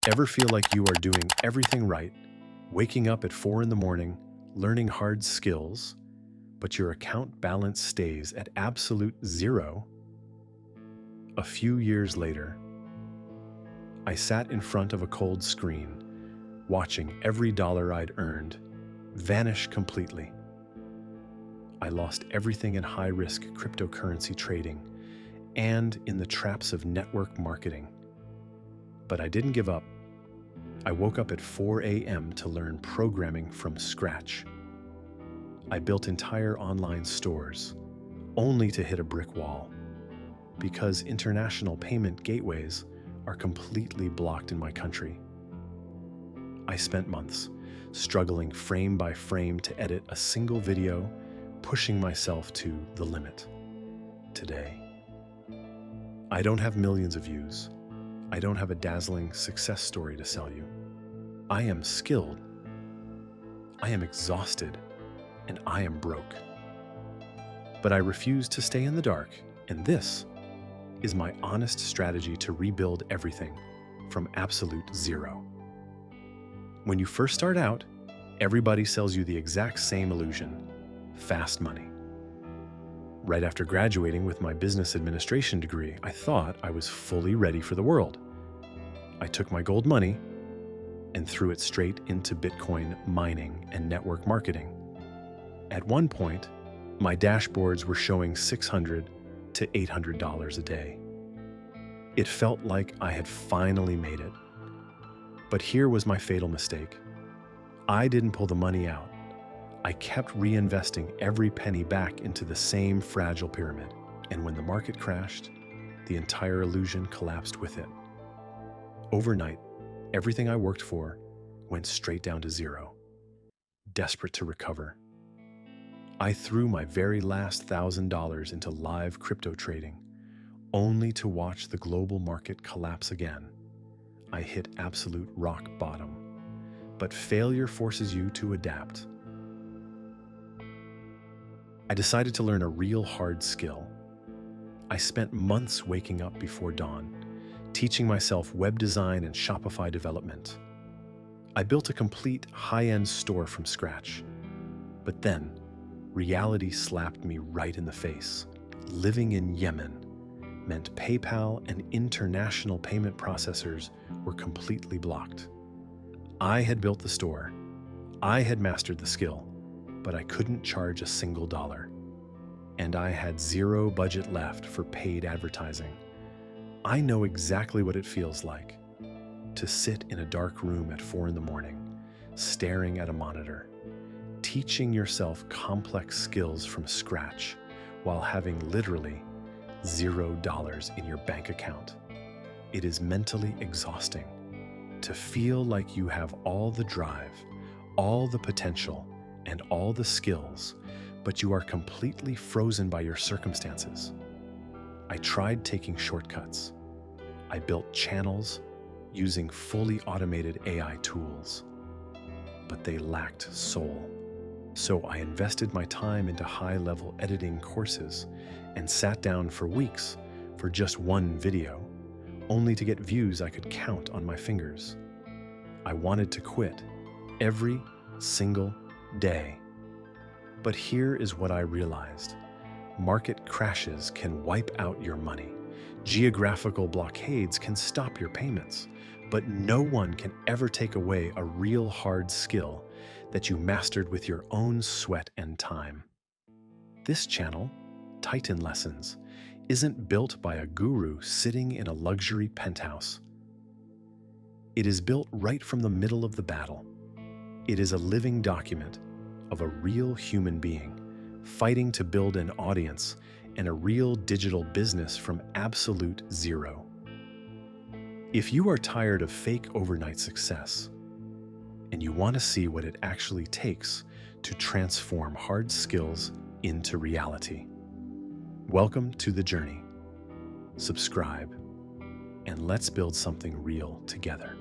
Ever feel like you are doing everything right, waking up at 4 in the morning, learning hard skills, but your account balance stays at absolute zero? A few years later, I sat in front of a cold screen, watching every dollar I'd earned vanish completely. I lost everything in high-risk cryptocurrency trading and in the traps of network marketing. But I didn't give up. I woke up at 4 a.m. to learn programming from scratch. I built entire online stores, only to hit a brick wall, because international payment gateways are completely blocked in my country. I spent months struggling frame by frame to edit a single video, pushing myself to the limit. Today, I don't have millions of views. I don't have a dazzling success story to sell you. I am skilled. I am exhausted, and I am broke. But I refuse to stay in the dark, and this is my honest strategy to rebuild everything from absolute zero. When you first start out, everybody sells you the exact same illusion: fast money. Right after graduating with my business administration degree, I thought I was fully ready for the world. I took my gold money and threw it straight into Bitcoin mining and network marketing. At one point, my dashboards were showing $600 to $800 a day. It felt like I had finally made it. But here was my fatal mistake. I didn't pull the money out. I kept reinvesting every penny back into the same fragile pyramid. And when the market crashed, the entire illusion collapsed with it. Overnight, everything I worked for went straight down to zero. Desperate to recover, I threw my very last $1,000 into live crypto trading, only to watch the global market collapse again. I hit absolute rock bottom. But failure forces you to adapt. I decided to learn a real hard skill. I spent months waking up before dawn, teaching myself web design and Shopify development. I built a complete high-end store from scratch. But then, reality slapped me right in the face. Living in Yemen meant PayPal and international payment processors were completely blocked. I had built the store. I had mastered the skill, but I couldn't charge a single dollar. And I had zero budget left for paid advertising. I know exactly what it feels like to sit in a dark room at 4 in the morning, staring at a monitor, teaching yourself complex skills from scratch while having literally $0 in your bank account. It is mentally exhausting to feel like you have all the drive, all the potential, and all the skills, but you are completely frozen by your circumstances. I tried taking shortcuts. I built channels using fully automated AI tools, but they lacked soul. So I invested my time into high-level editing courses and sat down for weeks for just one video, only to get views I could count on my fingers. I wanted to quit every single day. But here is what I realized. Market crashes can wipe out your money. Geographical blockades can stop your payments. But no one can ever take away a real hard skill that you mastered with your own sweat and time. This channel, Titan Lessons, isn't built by a guru sitting in a luxury penthouse. It is built right from the middle of the battle. It is a living document of a real human being fighting to build an audience and a real digital business from absolute zero. If you are tired of fake overnight success and you want to see what it actually takes to transform hard skills into reality, welcome to the journey. Subscribe, and let's build something real together.